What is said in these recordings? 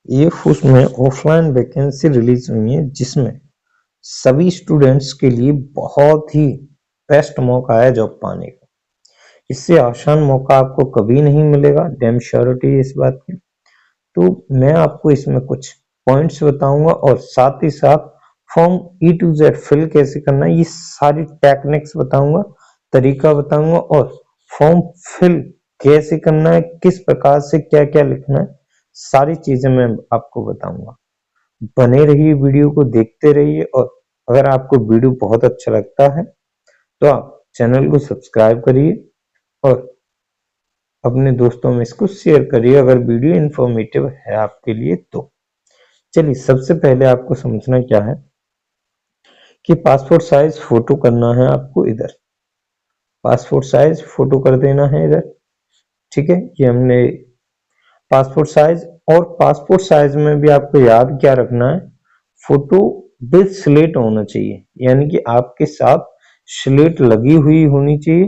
ये उसमें offline vacancy release हुई है, जिसमें सभी स्टूडेंट्स के लिए बहुत ही बेस्ट मौका है जॉब पाने का। इससे आसान मौका आपको कभी नहीं मिलेगा, डैम श्योरिटी है इस बात की। तो मैं आपको इसमें कुछ पॉइंट्स बताऊंगा और साथ ही साथ form E to Z fill कैसे करना है, ये सारी टेक्निक्स बताऊंगा, तरीका बताऊंगा, और फॉर्म फिल कैसे करना है, किस प्रकार से क्या क्या लिखना है, सारी चीजें मैं आपको बताऊंगा। बने रहिए, वीडियो को देखते रहिए, और अगर आपको वीडियो बहुत अच्छा लगता है तो आप चैनल को सब्सक्राइब करिए और अपने दोस्तों में इसको शेयर करिए अगर वीडियो इंफॉर्मेटिव है आपके लिए तो। चलिए, सबसे पहले आपको समझना क्या है कि पासपोर्ट साइज फोटो करना है आपको। इधर पासपोर्ट साइज फोटो कर देना है इधर, ठीक है। ये हमने पासपोर्ट साइज, और पासपोर्ट साइज में भी आपको याद क्या रखना है, फोटो विद स्लेट होना चाहिए, यानी कि आपके साथ स्लेट लगी हुई होनी चाहिए,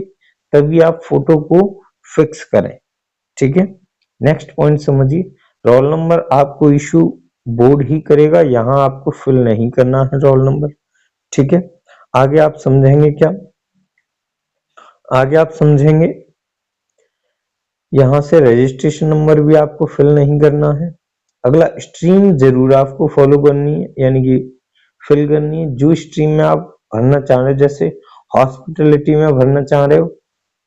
तभी आप फोटो को फिक्स करें, ठीक है। नेक्स्ट पॉइंट समझिए, रोल नंबर आपको इशू बोर्ड ही करेगा, यहां आपको फिल नहीं करना है रोल नंबर, ठीक है। आगे आप समझेंगे क्या, आगे आप समझेंगे यहां से रजिस्ट्रेशन नंबर भी आपको फिल नहीं करना है। अगला, स्ट्रीम जरूर आपको फॉलो करनी है, यानी कि फिल करनी है जो स्ट्रीम में आप भरना चाह रहे हो। जैसे हॉस्पिटलिटी में भरना चाह रहे हो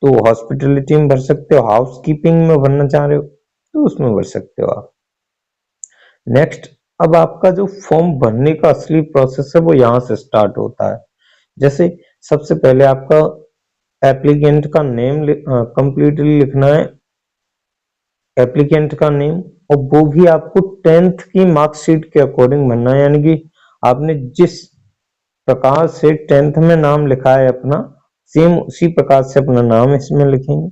तो हॉस्पिटलिटी में भर सकते हो, हाउस कीपिंग में भरना चाह रहे हो तो उसमें भर सकते हो आप। नेक्स्ट, अब आपका जो फॉर्म भरने का असली प्रोसेस है वो यहाँ से स्टार्ट होता है। जैसे सबसे पहले आपका एप्लीकेंट का नेम कंप्लीटली लिखना है, एप्लीकेंट का नेम, और वो भी आपको 10th की मार्कशीट के अकॉर्डिंग भरना है, यानी कि आपने जिस प्रकार से 10th में नाम लिखा है अपना, सेम उसी प्रकार से अपना नाम इसमें लिखेंगे।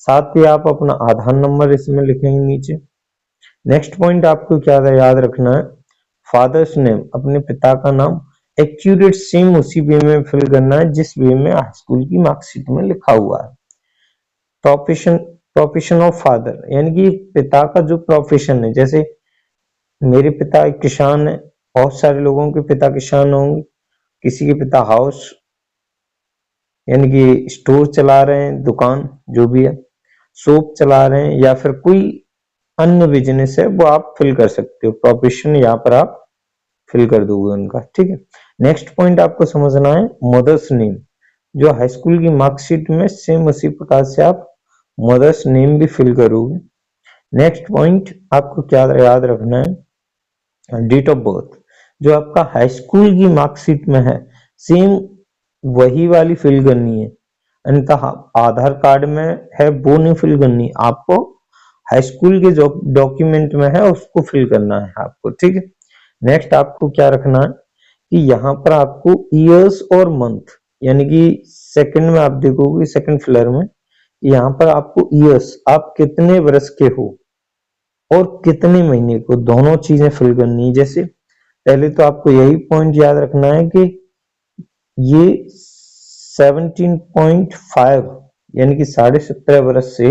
साथ ही आप अपना आधार नंबर इसमें लिखेंगे नीचे। नेक्स्ट पॉइंट आपको क्या याद रखना है, फादर्स नेम, अपने पिता का नाम एक्यूरेट सेम उसी वे में फिल करना है जिस वे में हाई स्कूल की मार्कशीट में लिखा हुआ है। प्रोफेशन, प्रोफेशन ऑफ फादर, यानी कि पिता का जो प्रोफेशन है, जैसे मेरे पिता एक किसान है, बहुत सारे लोगों के पिता किसान होंगे, किसी के पिता हाउस यानी कि स्टोर चला रहे हैं, दुकान जो भी है, शॉप चला रहे हैं, या फिर कोई अन्य बिजनेस है, वो आप फिल कर सकते हो। प्रोफेशन यहाँ पर आप फिल कर दोगे उनका, ठीक है। नेक्स्ट पॉइंट आपको समझना है, मदर्स नेम, जो हाई स्कूल की मार्कशीट में सेम उसी प्रकार से आप मदर्स नेम भी फिल करोगे। नेक्स्ट पॉइंट आपको क्या याद रखना है, डेट ऑफ बर्थ, जो आपका हाई स्कूल की मार्कशीट में है सेम वही वाली फिल करनी है, अन्यथा आधार कार्ड में है वो नहीं फिल करनी, आपको हाई स्कूल के जो डॉक्यूमेंट में है उसको फिल करना है आपको, ठीक है। नेक्स्ट आपको क्या रखना है कि यहाँ पर आपको ईयर्स और मंथ, यानी कि सेकंड में आप देखोगे, सेकंड फिलर में यहाँ पर आपको ईयर्स, आप कितने वर्ष के हो और कितने महीने को, दोनों चीजें फिल करनी है। जैसे पहले तो आपको यही पॉइंट याद रखना है कि ये 17.5 यानी कि 17.5 वर्ष से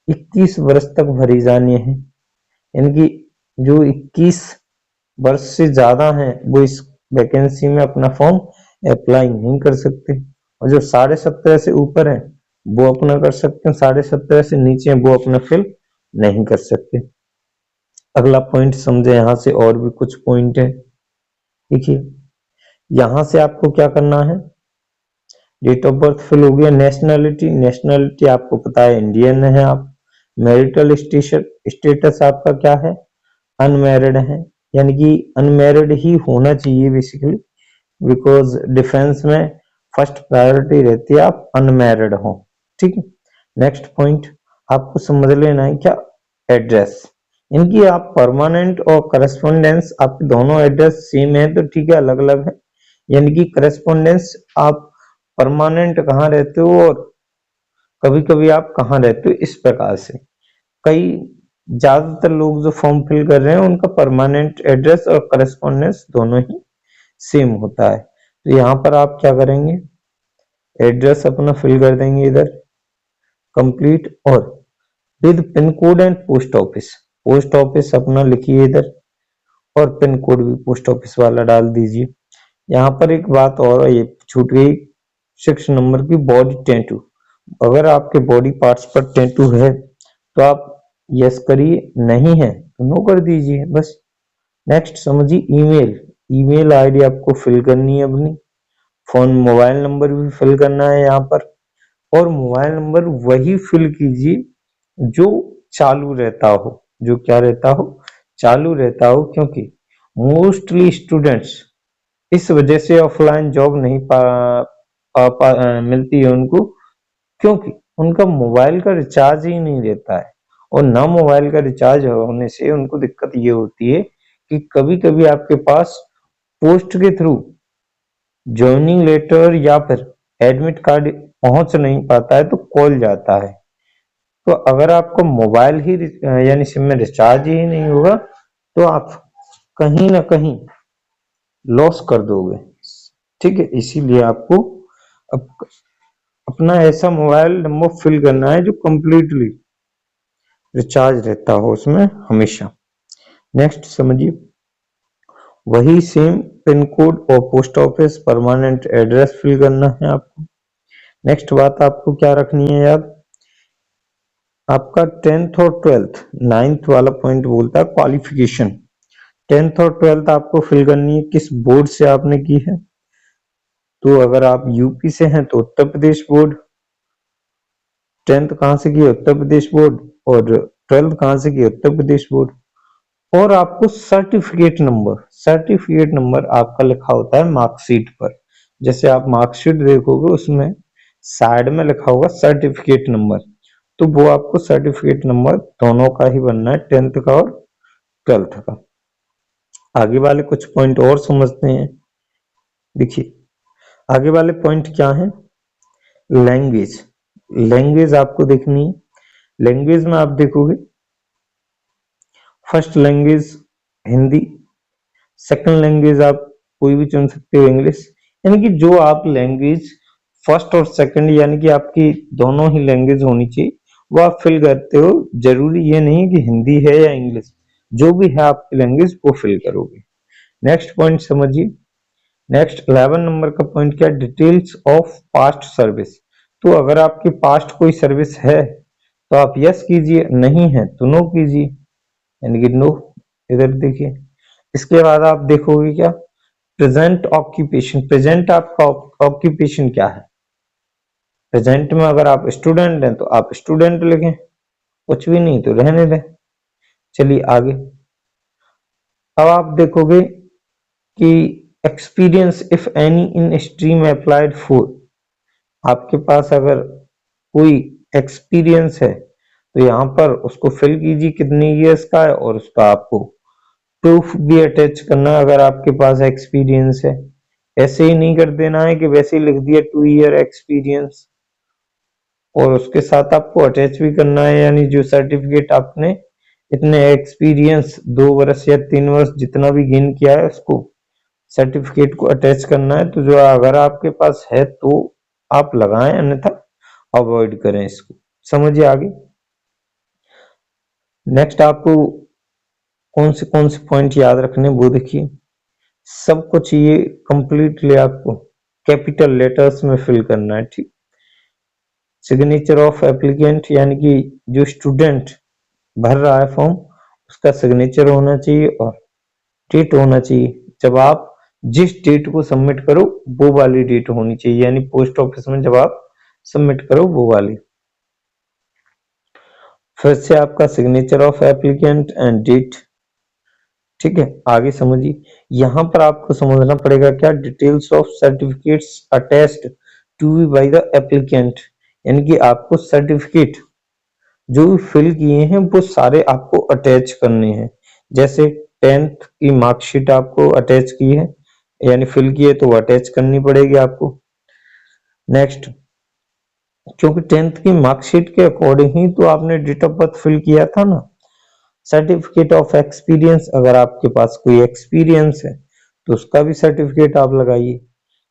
21 वर्ष तक भरी जानी है, यानी कि जो 21 वर्ष से ज्यादा है वो इस वैकेंसी में अपना फॉर्म अप्लाई नहीं कर सकते, और जो 17.5 से ऊपर है वो अपना कर सकते हैं, 17.5 से नीचे है वो अपना फिल नहीं कर सकते। अगला पॉइंट समझे, यहाँ से और भी कुछ पॉइंट है, देखिए यहां से आपको क्या करना है, डेट ऑफ बर्थ फिल हो गया। नेशनैलिटी, नेशनैलिटी आपको पता है इंडियन है आप। मैरिटल स्टेटस आपका क्या है, अनमैरिड है, यानी कि अनमैरिड ही होना चाहिए बेसिकली, बिकॉज डिफेंस में फर्स्ट प्रायोरिटी रहती है आप अनमैरिड हो, ठीक है। नेक्स्ट पॉइंट आपको समझ लेना है क्या, एड्रेस, इनकी आप परमानेंट और करस्पॉन्डेंस, आपके दोनों एड्रेस सेम है तो ठीक है, अलग अलग है, यानी कि करस्पॉन्डेंस आप परमानेंट कहाँ रहते हो और कभी कभी आप कहाँ रहते हो, इस प्रकार से। कई ज्यादातर लोग जो फॉर्म फिल कर रहे हैं उनका परमानेंट एड्रेस और करस्पॉन्डेंस दोनों ही सेम होता है, तो यहाँ पर आप क्या करेंगे, एड्रेस अपना फिल कर देंगे इधर कंप्लीट, और with pin code and post office, post office अपना लिखिए इधर, और पिन कोड भी पोस्ट ऑफिस वाला डाल दीजिए। यहाँ पर एक बात और ये छूट गई, 6 नंबर की बॉडी टैटू। अगर आपके बॉडी पार्ट्स पर टैटू है तो आप यस करिए, नहीं है तो नो कर दीजिए बस। नेक्स्ट समझिए ईमेल। ईमेल आईडी आपको फिल करनी है अपनी, फोन मोबाइल नंबर भी फिल करना है यहाँ पर, और मोबाइल नंबर वही फिल कीजिए जो चालू रहता हो, जो क्या रहता हो, चालू रहता हो, क्योंकि मोस्टली स्टूडेंट्स इस वजह से ऑफलाइन जॉब नहीं मिलती है उनको, क्योंकि उनका मोबाइल का रिचार्ज ही नहीं रहता है। और ना मोबाइल का रिचार्ज होने से उनको दिक्कत ये होती है कि कभी कभी आपके पास पोस्ट के थ्रू ज्वाइनिंग लेटर या फिर एडमिट कार्ड पहुंच नहीं पाता है तो कॉल जाता है। तो अगर आपको मोबाइल ही यानी सिम में रिचार्ज ही नहीं होगा तो आप कहीं ना कहीं लॉस कर दोगे। ठीक है, इसीलिए आपको अपना ऐसा मोबाइल नंबर फिल करना है जो कंप्लीटली रिचार्ज रहता हो उसमें हमेशा। नेक्स्ट समझिए, वही सेम पिन कोड और post office permanent address fill करना है आपको। नेक्स्ट बात आपको क्या रखनी है याद, आपका 10th और 12th, 9th वाला पॉइंट बोलता है क्वालिफिकेशन। 10th और 12th आपको फिल करनी है किस बोर्ड से आपने की है। तो अगर आप यूपी से हैं तो उत्तर प्रदेश बोर्ड, 10th कहाँ से की, उत्तर प्रदेश बोर्ड, और 12th कहाँ से की, उत्तर प्रदेश बोर्ड। और आपको सर्टिफिकेट नंबर आपका लिखा होता है मार्कशीट पर। जैसे आप मार्कशीट देखोगे उसमें साइड में लिखा होगा सर्टिफिकेट नंबर, तो वो आपको सर्टिफिकेट नंबर दोनों का ही बनना है, 10th का और 12th का। आगे वाले कुछ पॉइंट और समझते हैं। देखिए आगे वाले पॉइंट क्या है, लैंग्वेज। लैंग्वेज आपको देखनी है। लैंग्वेज में आप देखोगे first language Hindi, second language आप कोई भी चुन सकते हो इंग्लिश, यानी कि जो आप लैंग्वेज फर्स्ट और सेकंड यानी कि आपकी दोनों ही लैंग्वेज होनी चाहिए वो आप फिल करते हो। जरूरी ये नहीं कि हिंदी है या इंग्लिश, जो भी है आपकी लैंग्वेज वो फिल करोगे। नेक्स्ट पॉइंट समझिए, नेक्स्ट 11 नंबर का पॉइंट क्या, डिटेल्स ऑफ पास्ट सर्विस। तो अगर आपकी पास्ट कोई सर्विस है तो आप यस कीजिए, नहीं है तो नो कीजिए, यानी कि नो। इधर देखिए, इसके बाद आप देखोगे क्या, प्रेजेंट ऑक्यूपेशन। प्रेजेंट आपका ऑक्यूपेशन क्या है, प्रेजेंट में अगर आप स्टूडेंट हैं तो आप स्टूडेंट लिखें, कुछ भी नहीं तो रहने दें। चलिए आगे, अब आप देखोगे कि experience if any in stream applied for. आपके पास अगर कोई एक्सपीरियंस है तो यहाँ पर उसको फिल कीजिए कितने ईयर्स का है, और उसका आपको प्रूफ भी अटैच करना है अगर आपके पास एक्सपीरियंस है। ऐसे ही नहीं कर देना है कि वैसे ही लिख दिया 2 ईयर एक्सपीरियंस, और उसके साथ आपको अटैच भी करना है, यानी जो सर्टिफिकेट आपने इतने एक्सपीरियंस 2 वर्ष या 3 वर्ष जितना भी गेन किया है उसको सर्टिफिकेट को अटैच करना है। तो जो अगर आपके पास है तो आप लगाएं, अन्यथा अवॉइड करें इसको। समझिए आगे। नेक्स्ट आपको कौन से पॉइंट याद रखने वो देखिए, सब कुछ ये कंप्लीटली आपको कैपिटल लेटर्स में फिल करना है। ठीक, सिग्नेचर ऑफ एप्लीकेंट, यानी कि जो स्टूडेंट भर रहा है फॉर्म उसका सिग्नेचर होना चाहिए और डेट होना चाहिए। जब आप जिस डेट को सबमिट करो वो वाली डेट होनी चाहिए, यानी पोस्ट ऑफिस में जब आप सबमिट करो वो वाली। फिर से आपका signature of applicant and date. ठीक है, आगे समझिए, यहां पर आपको समझना पड़ेगा क्या, details of certificates attested to be by the applicant, यानी कि आपको सर्टिफिकेट जो भी फिल किए हैं वो सारे आपको अटैच करने हैं। जैसे 10th की मार्कशीट आपको अटैच की है, यानी फिल की है तो वो अटैच करनी पड़ेगी आपको। नेक्स्ट, क्योंकि 10th की मार्कशीट के अकॉर्डिंग ही तो आपने डेट ऑफ बर्थ फिल किया था ना। सर्टिफिकेट ऑफ एक्सपीरियंस, अगर आपके पास कोई एक्सपीरियंस है तो उसका भी सर्टिफिकेट आप लगाइए।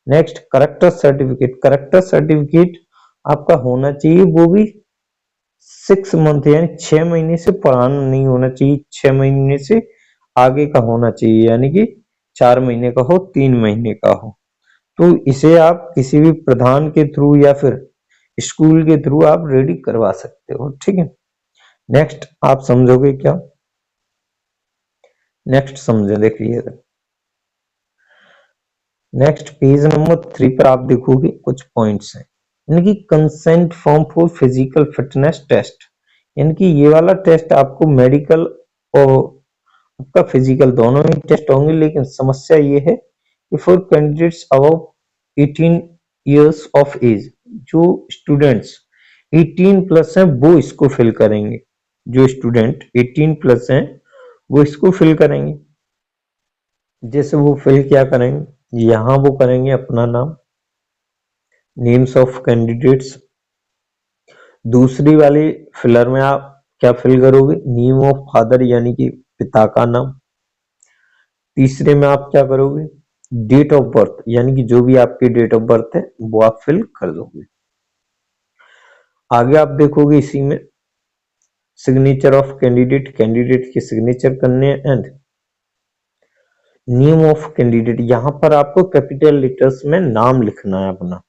Next, character certificate. Character certificate आपका होना चाहिए वो भी 6 मंथ यानी 6 महीने से पुराना नहीं होना चाहिए, 6 महीने से आगे का होना चाहिए, यानी कि 4 महीने का हो, 3 महीने का हो। तो इसे आप किसी भी प्रधान के थ्रू या फिर स्कूल के थ्रू आप रेडी करवा सकते हो, ठीक है। नेक्स्ट आप समझोगे क्या? नेक्स्ट समझे, देखिए नेक्स्ट पेज नंबर 3 पर आप देखोगे कुछ पॉइंट्स हैं, यानी कि consent form for physical fitness test, यानी कि ये वाला टेस्ट आपको मेडिकल और आपका फिजिकल दोनों ही टेस्ट होंगे, लेकिन समस्या ये है कि for candidates above 18 years of age, जो स्टूडेंट्स 18 प्लस हैं वो इसको फिल करेंगे। जो स्टूडेंट 18 प्लस हैं वो इसको फिल करेंगे। जैसे वो फिल क्या करेंगे, यहाँ वो करेंगे अपना नाम, नेम्स ऑफ कैंडिडेट्स। दूसरी वाली फिलर में आप क्या फिल करोगे, नेम ऑफ फादर यानी कि पिता का नाम। तीसरे में आप क्या करोगे, डेट ऑफ बर्थ, यानी कि जो भी आपकी डेट ऑफ बर्थ है वो आप फिल कर दोगे। आगे आप देखोगे इसी में सिग्नेचर ऑफ कैंडिडेट, कैंडिडेट की सिग्नेचर करने हैं, एंड नेम ऑफ कैंडिडेट, यहां पर आपको कैपिटल लेटर्स में नाम लिखना है अपना,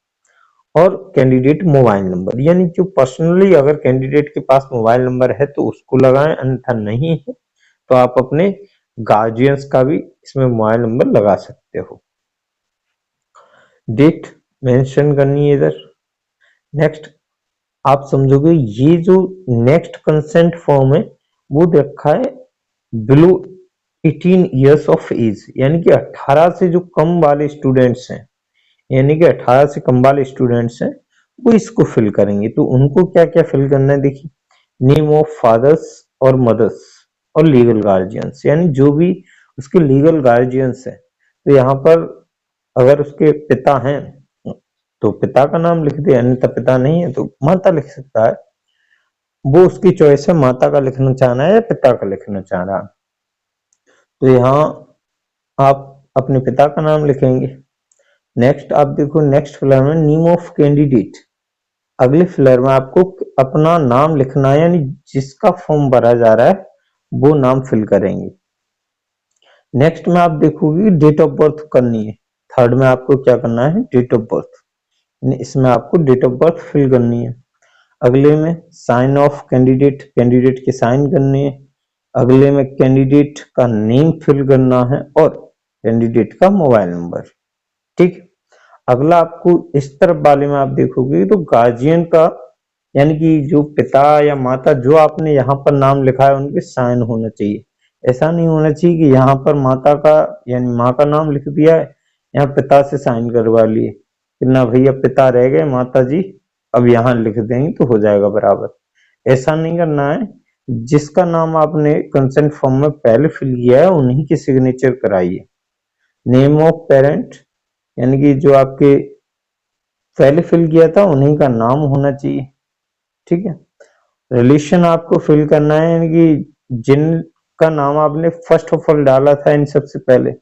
और कैंडिडेट मोबाइल नंबर, यानी जो पर्सनली अगर कैंडिडेट के पास मोबाइल नंबर है तो उसको लगाएं, अन्यथा नहीं है तो आप अपने गार्जियंस का भी इसमें मोबाइल नंबर लगा सकते हो। डेट मेंशन करनी है इधर। नेक्स्ट आप समझोगे ये जो नेक्स्ट कंसेंट फॉर्म है वो रखा है बिलो 18 इयर्स ऑफ एज, यानी कि 18 से जो कम वाले स्टूडेंट्स हैं, यानी कि 18 से कम वाले स्टूडेंट्स हैं वो इसको फिल करेंगे। तो उनको क्या क्या फिल करना है, देखिए नेम ऑफ फादर्स और मदर्स और लीगल गार्जियंस, यानी जो भी उसके लीगल गार्जियंस है, तो यहाँ पर अगर उसके पिता हैं तो पिता का नाम लिख दे, अन्यथा पिता नहीं है तो माता लिख सकता है। वो उसकी चॉइस है, माता का लिखना चाहना है या पिता का लिखना चाह रहा है। तो यहाँ आप अपने पिता का नाम लिखेंगे। नेक्स्ट आप देखो नेक्स्ट फिलर में नेम ऑफ कैंडिडेट, अगले फिलर में आपको अपना नाम लिखना है, यानी जिसका फॉर्म भरा जा रहा है वो नाम फिल करेंगे। नेक्स्ट में आप देखोगे डेट ऑफ बर्थ करनी है। थर्ड में आपको क्या करना है, डेट ऑफ बर्थ, इसमें आपको डेट ऑफ बर्थ फिल करनी है। अगले में साइन ऑफ कैंडिडेट, कैंडिडेट के साइन करने हैं। अगले में कैंडिडेट का नेम फिल करना है और कैंडिडेट का मोबाइल नंबर, ठीक। अगला आपको इस तरफ वाले में आप देखोगे तो गार्जियन का, यानी कि जो पिता या माता जो आपने यहाँ पर नाम लिखा है उनके साइन होना चाहिए। ऐसा नहीं होना चाहिए कि यहाँ पर माता का यानी माँ का नाम लिख दिया है, यहाँ पिता से साइन करवा लिए कि ना भैया पिता रह गए, माता जी अब यहाँ लिख देंगे तो हो जाएगा बराबर। ऐसा नहीं करना है, जिसका नाम आपने कंसेंट फॉर्म में पहले फिल किया है उन्हीं की सिग्नेचर कराइए। नेम ऑफ पेरेंट, यानी कि जो आपके पहले फिल किया था उन्हीं का नाम होना चाहिए, ठीक है। रिलेशन आपको फिल करना है, यानी कि जिनका नाम आपने फर्स्ट ऑफ ऑल डाला था इन सबसे पहले,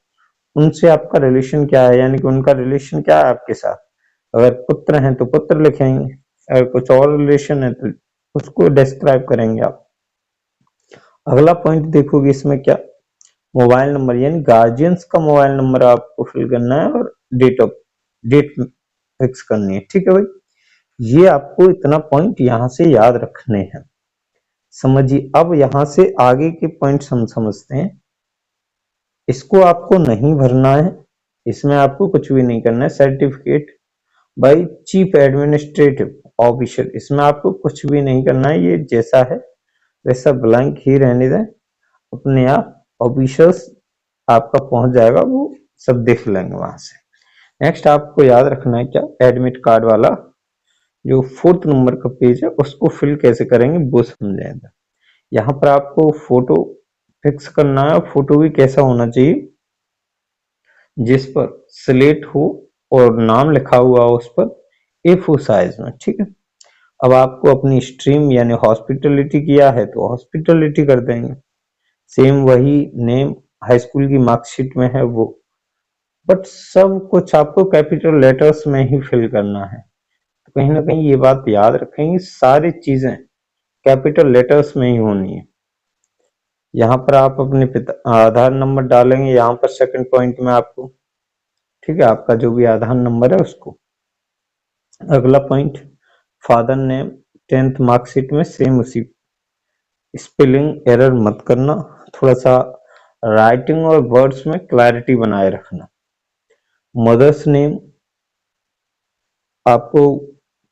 उनसे आपका रिलेशन क्या है, यानी कि उनका रिलेशन क्या है आपके साथ। अगर पुत्र हैं तो पुत्र लिखेंगे, अगर कुछ और रिलेशन है तो उसको डिस्क्राइब करेंगे आप। अगला पॉइंट देखोगे इसमें क्या, मोबाइल नंबर, यानी गार्जियंस का मोबाइल नंबर आपको फिल करना है और डेट फिक्स करनी है, ठीक है भाई। ये आपको इतना पॉइंट यहां से याद रखने हैं, समझिए। अब यहां से आगे के पॉइंट्स हम समझते हैं। इसको आपको नहीं भरना है, इसमें आपको कुछ भी नहीं करना है। Certificate by chief administrative officer, इसमें आपको कुछ भी नहीं करना है, ये जैसा है वैसा ब्लैंक ही रहने दें, अपने आप ऑफिसर्स आपका पहुंच जाएगा, वो सब देख लेंगे वहां से। नेक्स्ट आपको याद रखना है क्या, एडमिट कार्ड वाला जो 4th नंबर का पेज है उसको फिल कैसे करेंगे वो समझेंगे। यहाँ पर आपको फोटो फिक्स करना है, फोटो भी कैसा होना चाहिए, जिस पर स्लेट हो और नाम लिखा हुआ हो उस पर A4 साइज में, ठीक है। अब आपको अपनी स्ट्रीम यानी हॉस्पिटलिटी किया है तो हॉस्पिटलिटी कर देंगे, सेम वही नेम हाई स्कूल की मार्कशीट में है वो, बट सब कुछ आपको कैपिटल लेटर्स में ही फिल करना है। तो कहीं ना कहीं ये बात याद रखेंगे, सारी चीजें कैपिटल लेटर्स में ही होनी है। यहाँ पर आप अपने पिता आधार नंबर डालेंगे, यहाँ पर सेकंड पॉइंट में आपको, ठीक है, आपका जो भी आधार नंबर है उसको। अगला point, father name 10th marksheet में सेम उसी, स्पेलिंग एरर मत करना, थोड़ा सा राइटिंग और वर्ड्स में क्लैरिटी बनाए रखना। मदर्स नेम आपको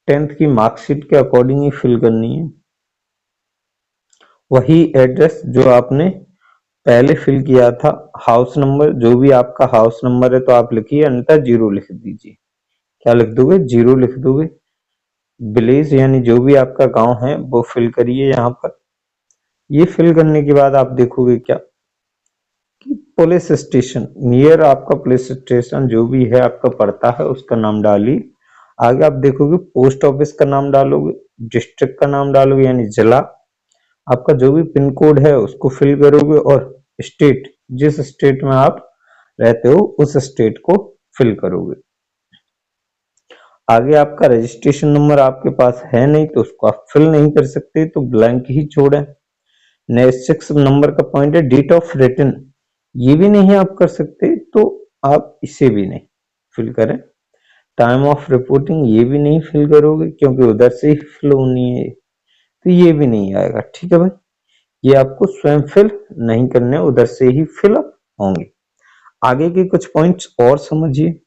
10th की मार्कशीट के अकॉर्डिंग ही फिल करनी है। वही एड्रेस जो आपने पहले फिल किया था, हाउस नंबर, जो भी आपका हाउस नंबर है तो आप लिखिए, अन्यथा 0 लिख दीजिए। क्या लिख दोगे? 0 लिख दोगे। विलेज यानी जो भी आपका गांव है वो फिल करिए यहाँ पर। ये फिल करने के बाद आप देखोगे क्या कि पुलिस स्टेशन नियर, आपका पुलिस स्टेशन जो भी है आपका पड़ता है उसका नाम डालिए। आगे आप देखोगे पोस्ट ऑफिस का नाम डालोगे, डिस्ट्रिक्ट का नाम डालोगे यानी जिला, आपका जो भी पिन कोड है उसको फिल करोगे, और स्टेट, जिस स्टेट में आप रहते हो उस स्टेट को फिल करोगे। आगे आपका रजिस्ट्रेशन नंबर आपके पास है नहीं तो उसको आप फिल नहीं कर सकते, तो ब्लैंक ही छोड़ें। नेक्स्ट 6 नंबर का पॉइंट है डेट ऑफ रिटर्न, ये भी नहीं आप कर सकते तो आप इसे भी नहीं फिल करें। टाइम ऑफ रिपोर्टिंग ये भी नहीं फिल करोगे क्योंकि उधर से ही फिल होनी है, तो ये भी नहीं आएगा। ठीक है भाई, ये आपको स्वयं फिल नहीं करने, उधर से ही फिल अप होंगे। आगे के कुछ पॉइंट्स और समझिए।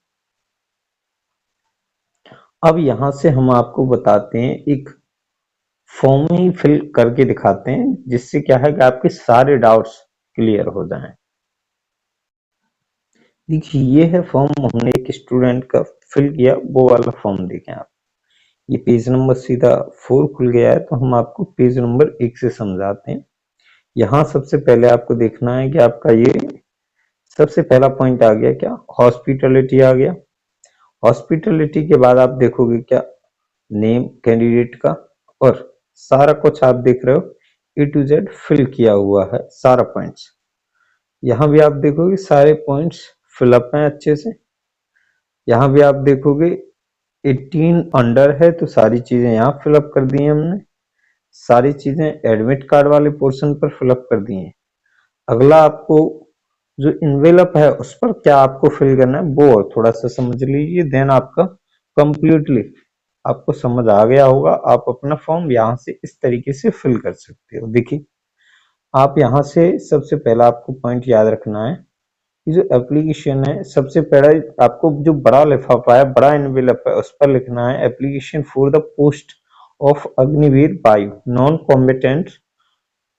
अब यहां से हम आपको बताते हैं, एक फॉर्म में ही फिल करके दिखाते हैं, जिससे क्या है कि आपके सारे डाउट्स क्लियर हो जाएं। देखिए ये है फॉर्म, हमने एक स्टूडेंट का फिल किया, वो वाला फॉर्म देखें आप। ये पेज नंबर सीधा 4 खुल गया है, तो हम आपको पेज नंबर 1 से समझाते हैं। यहाँ सबसे पहले आपको देखना है कि आपका ये सबसे पहला पॉइंट आ गया क्या, हॉस्पिटलिटी आ गया। हॉस्पिटलिटी के बाद आप देखोगे क्या, नेम कैंडिडेट का, और सारा कुछ आप देख रहे हो A to Z फिल किया हुआ है, सारा पॉइंट्स। यहाँ भी आप देखोगे सारे पॉइंट्स फिलअप हैं अच्छे से। यहाँ भी आप देखोगे 18 अंडर है तो सारी चीजें यहाँ फिलअप कर दी हैं हमने, सारी चीजें एडमिट कार्ड वाले पोर्शन पर फिलअप कर दी हैं। अगला आपको जो इन्वेलप है उस पर क्या आपको फिल करना है वो और थोड़ा सा समझ लीजिए, देन आपका कंप्लीटली आपको समझ आ गया होगा। आप अपना फॉर्म यहाँ से इस तरीके से फिल कर सकते हो। देखिए आप यहाँ से सबसे पहला आपको पॉइंट याद रखना है, ये जो एप्लीकेशन है, सबसे पहला आपको जो बड़ा लिफाफा है, बड़ा एनवेलप है, उस पर लिखना है application for the post of Agniveer वायु नॉन कॉम्बेटेंट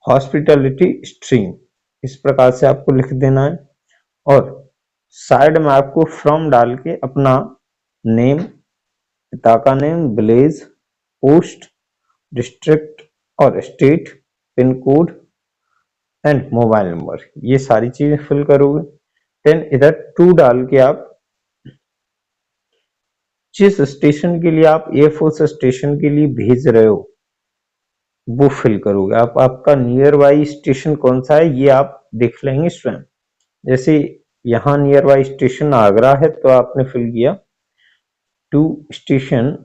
हॉस्पिटलिटी स्ट्रीम, इस प्रकार से आपको लिख देना है। और साइड में आपको फ्रॉम डाल के अपना नेम, पिता का नेम, विलेज, पोस्ट, डिस्ट्रिक्ट और state, pin code and mobile number, ये सारी चीजें फिल करोगे। देन इधर 2 डाल के आप जिस स्टेशन के लिए आप एयरफोर्स स्टेशन के लिए भेज रहे हो वो फिल करोगे। आप आपका नियर बाई स्टेशन कौन सा है ये आप देख लेंगे स्वयं। जैसे यहाँ नियर बाई स्टेशन आगरा है तो आपने फिल किया to station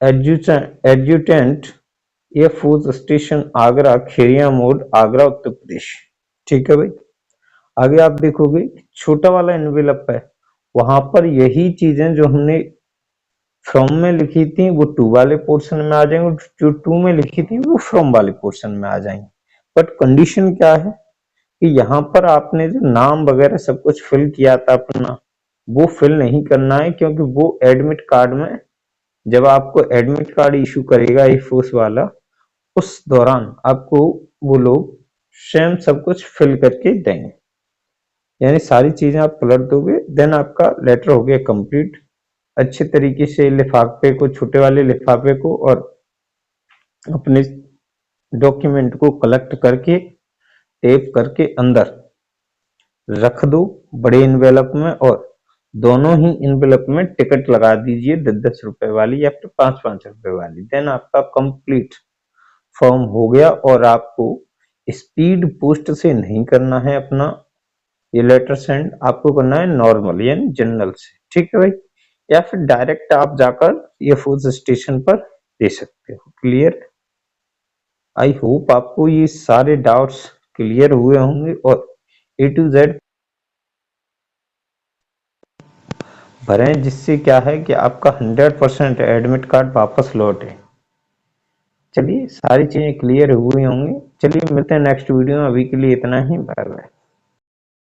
adjutant air force station Agra, Kheria Mod, Agra, Uttar Pradesh. ठीक है भाई, आगे आप देखोगे छोटा वाला एनवेलप है, वहां पर यही चीजें जो हमने फ्रॉम में लिखी थी वो 2 वाले पोर्शन में आ जाएंगे, जो 2 में लिखी थी वो फ्रॉम वाले पोर्शन में आ जाएंगे। बट कंडीशन क्या है कि यहाँ पर आपने जो नाम वगैरह सब कुछ फिल किया था अपना, वो फिल नहीं करना है, क्योंकि वो एडमिट कार्ड में, जब आपको एडमिट कार्ड इशू करेगा एयरफोर्स वाला, उस दौरान आपको वो लोग स्वयं सब कुछ फिल करके देंगे, यानी सारी चीजें आप पलट दोगे, देन आपका लेटर हो गया कंप्लीट। अच्छे तरीके से लिफाफे को, छोटे वाले लिफाफे को और अपने डॉक्यूमेंट को कलेक्ट करके टेप करके अंदर रख दो बड़े इन्वेलप में, और दोनों ही इन्वेलप में टिकट लगा दीजिए 10-10 रुपए वाली या फिर 5-5 रुपए वाली। देन आपका कंप्लीट फॉर्म हो गया, और आपको स्पीड पोस्ट से नहीं करना है अपना ये लेटर सेंड, आपको करना है नॉर्मल यानी जनरल से। ठीक है भाई, या फिर डायरेक्ट आप जाकर एयरफोर्स स्टेशन पर दे सकते हो। क्लियर? आई होप आपको ये सारे डाउट्स क्लियर हुए होंगे और ए टू जेड भरें, जिससे क्या है कि आपका 100% एडमिट कार्ड वापस लौटे। चलिए सारी चीजें क्लियर हुई होंगी। चलिए मिलते हैं नेक्स्ट वीडियो में, अभी के लिए इतना ही, बाय बाय।